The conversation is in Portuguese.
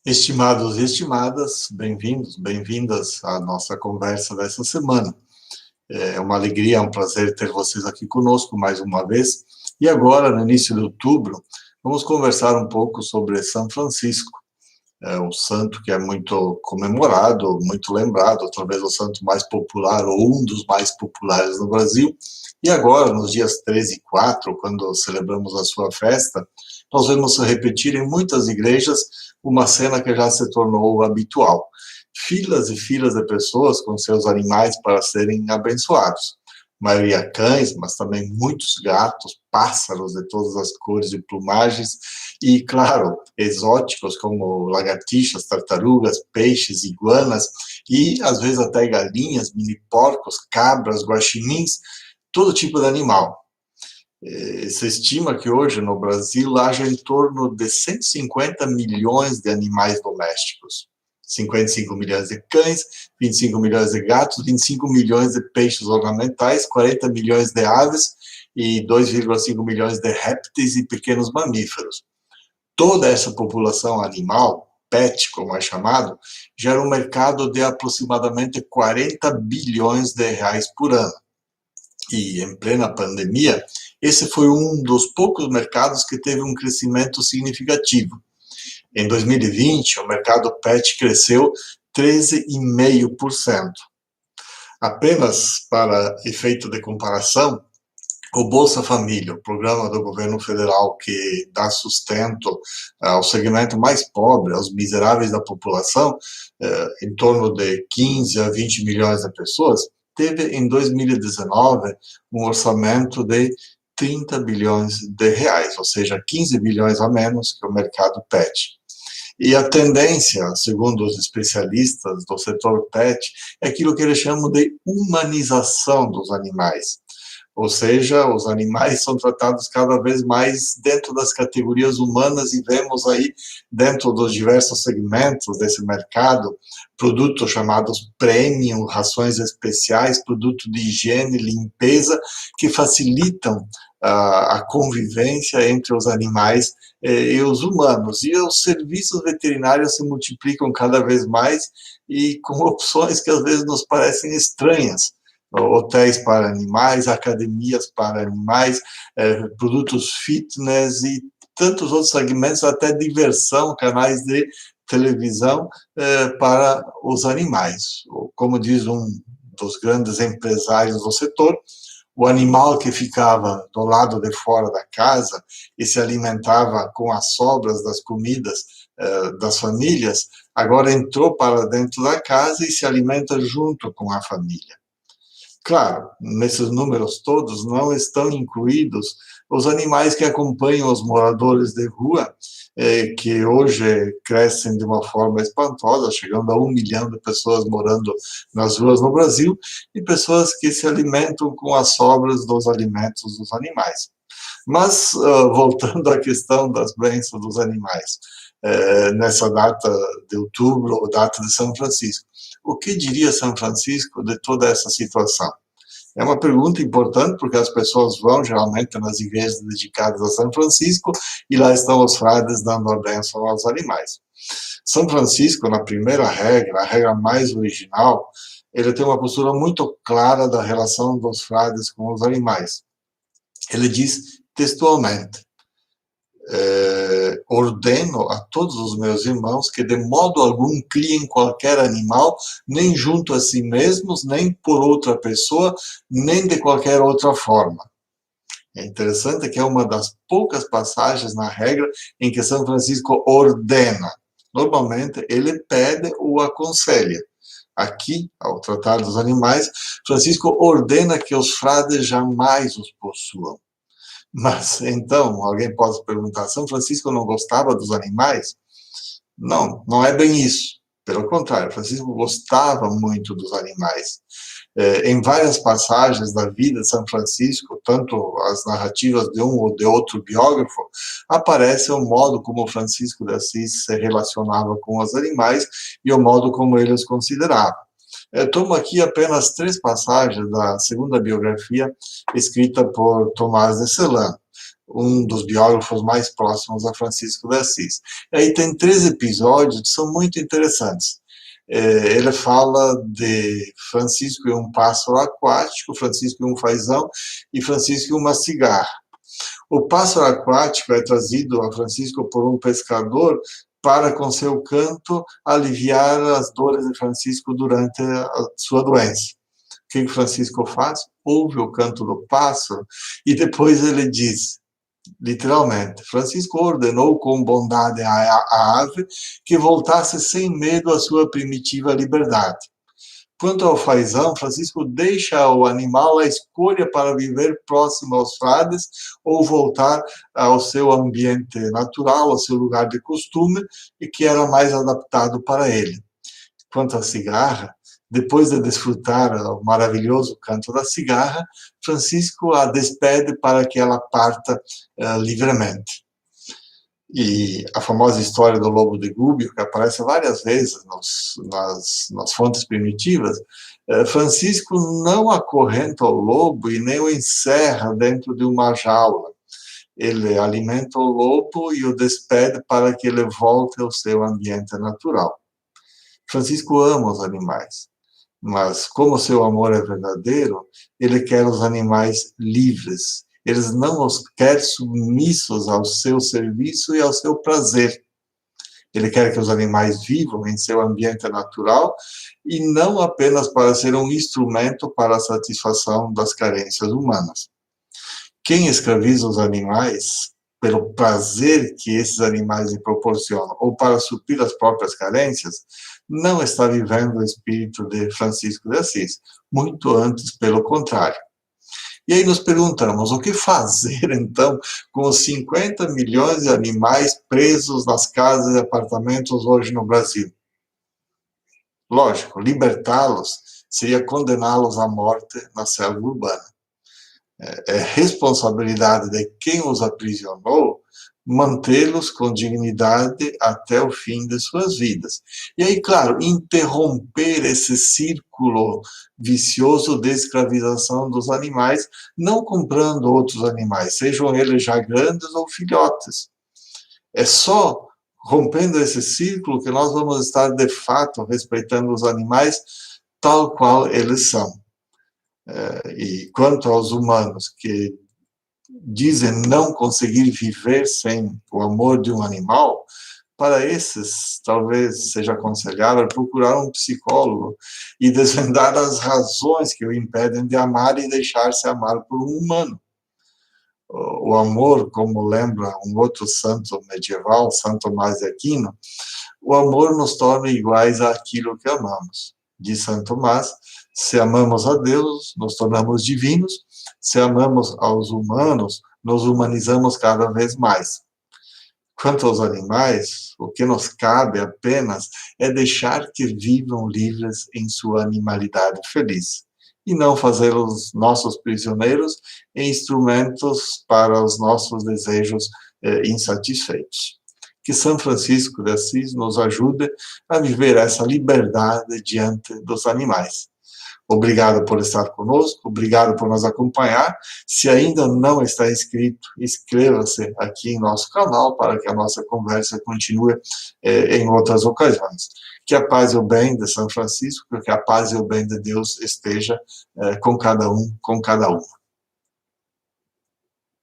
Estimados e estimadas, bem-vindos, bem-vindas à nossa conversa dessa semana. É uma alegria, é um prazer ter vocês aqui conosco mais uma vez. E agora, no início de outubro, vamos conversar um pouco sobre São Francisco, um santo que é muito comemorado, muito lembrado, talvez o santo mais popular ou um dos mais populares no Brasil. E agora, nos dias 13 e 4, quando celebramos a sua festa, nós vemos se repetir em muitas igrejas uma cena que já se tornou habitual. Filas e filas de pessoas com seus animais para serem abençoados. A maioria cães, mas também muitos gatos, pássaros de todas as cores e plumagens, e, claro, exóticos como lagartixas, tartarugas, peixes, iguanas, e às vezes até galinhas, mini porcos, cabras, guaxinins, todo tipo de animal. Se estima que hoje no Brasil haja em torno de 150 milhões de animais domésticos. 55 milhões de cães, 25 milhões de gatos, 25 milhões de peixes ornamentais, 40 milhões de aves e 2,5 milhões de répteis e pequenos mamíferos. Toda essa população animal, pet, como é chamado, gera um mercado de aproximadamente 40 bilhões de reais por ano. E em plena pandemia, esse foi um dos poucos mercados que teve um crescimento significativo. Em 2020, o mercado pet cresceu 13,5%. Apenas para efeito de comparação, o Bolsa Família, o programa do governo federal que dá sustento ao segmento mais pobre, aos miseráveis da população, em torno de 15 a 20 milhões de pessoas, teve em 2019 um orçamento de 30 bilhões de reais, ou seja, 15 bilhões a menos que o mercado pet. E a tendência, segundo os especialistas do setor pet, é aquilo que eles chamam de humanização dos animais. Ou seja, os animais são tratados cada vez mais dentro das categorias humanas e vemos aí, dentro dos diversos segmentos desse mercado, produtos chamados premium, rações especiais, produtos de higiene, limpeza, que facilitam a convivência entre os animais e os humanos. E os serviços veterinários se multiplicam cada vez mais e com opções que às vezes nos parecem estranhas, hotéis para animais, academias para animais, produtos fitness e tantos outros segmentos, até diversão, canais de televisão para os animais. Como diz um dos grandes empresários do setor, o animal que ficava do lado de fora da casa e se alimentava com as sobras das comidas das famílias, agora entrou para dentro da casa e se alimenta junto com a família. Claro, nesses números todos não estão incluídos os animais que acompanham os moradores de rua, que hoje crescem de uma forma espantosa, chegando a 1 milhão de pessoas morando nas ruas no Brasil, e pessoas que se alimentam com as sobras dos alimentos dos animais. Mas, voltando à questão das bênçãos dos animais, nessa data de outubro, ou data de São Francisco, o que diria São Francisco de toda essa situação? É uma pergunta importante, porque as pessoas vão geralmente nas igrejas dedicadas a São Francisco e lá estão os frades dando a bênção aos animais. São Francisco, na primeira regra, a regra mais original, ele tem uma postura muito clara da relação dos frades com os animais. Ele diz textualmente: ordeno a todos os meus irmãos que de modo algum criem qualquer animal, nem junto a si mesmos, nem por outra pessoa, nem de qualquer outra forma. É interessante que é uma das poucas passagens na regra em que São Francisco ordena. Normalmente ele pede ou aconselha. Aqui, ao tratar dos animais, Francisco ordena que os frades jamais os possuam. Mas, então, alguém pode perguntar, São Francisco não gostava dos animais? Não, não é bem isso. Pelo contrário, Francisco gostava muito dos animais. Em várias passagens da vida de São Francisco, tanto as narrativas de um ou de outro biógrafo, aparece o modo como Francisco de Assis se relacionava com os animais e o modo como ele os considerava. Tomo aqui apenas 3 passagens da segunda biografia escrita por Tomás de Celano. um dos biógrafos mais próximos a Francisco de Assis. E aí tem 3 episódios que são muito interessantes. Ele fala de Francisco e um pássaro aquático, Francisco e um fazão e Francisco e uma cigarra. O pássaro aquático é trazido a Francisco por um pescador para, com seu canto, aliviar as dores de Francisco durante a sua doença. O que Francisco faz? Ouve o canto do pássaro e depois ele diz, literalmente, Francisco ordenou com bondade à ave que voltasse sem medo à sua primitiva liberdade. Quanto ao fazão, Francisco deixa ao animal a escolha para viver próximo aos frades ou voltar ao seu ambiente natural, ao seu lugar de costume, e que era mais adaptado para ele. Quanto à cigarra, depois de desfrutar o maravilhoso canto da cigarra, Francisco a despede para que ela parta livremente. E a famosa história do lobo de Gúbio, que aparece várias vezes nas fontes primitivas, Francisco não acorrenta o lobo e nem o encerra dentro de uma jaula. Ele alimenta o lobo e o despede para que ele volte ao seu ambiente natural. Francisco ama os animais, mas como seu amor é verdadeiro, ele quer os animais livres. Eles não os quer submissos ao seu serviço e ao seu prazer. Ele quer que os animais vivam em seu ambiente natural e não apenas para ser um instrumento para a satisfação das carências humanas. Quem escraviza os animais pelo prazer que esses animais lhe proporcionam ou para suprir as próprias carências, não está vivendo o espírito de Francisco de Assis, muito antes pelo contrário. E aí nos perguntamos, o que fazer, então, com os 50 milhões de animais presos nas casas e apartamentos hoje no Brasil? Lógico, libertá-los seria condená-los à morte na selva urbana. É responsabilidade de quem os aprisionou mantê-los com dignidade até o fim de suas vidas. E aí, claro, interromper esse círculo vicioso de escravização dos animais, não comprando outros animais, sejam eles já grandes ou filhotes. É só rompendo esse círculo que nós vamos estar, de fato, respeitando os animais tal qual eles são. E quanto aos humanos que dizem não conseguir viver sem o amor de um animal, para esses talvez seja aconselhável procurar um psicólogo e desvendar as razões que o impedem de amar e deixar-se amar por um humano. O amor, como lembra um outro santo medieval, São Tomás de Aquino, o amor nos torna iguais àquilo que amamos. Diz São Tomás, se amamos a Deus, nos tornamos divinos, se amamos aos humanos, nos humanizamos cada vez mais. Quanto aos animais, o que nos cabe apenas é deixar que vivam livres em sua animalidade feliz, e não fazê-los nossos prisioneiros e instrumentos para os nossos desejos insatisfeitos. Que São Francisco de Assis nos ajude a viver essa liberdade diante dos animais. Obrigado por estar conosco, obrigado por nos acompanhar. Se ainda não está inscrito, inscreva-se aqui em nosso canal para que a nossa conversa continue em outras ocasiões. Que a paz e o bem de São Francisco, que a paz e o bem de Deus esteja com cada um, com cada uma.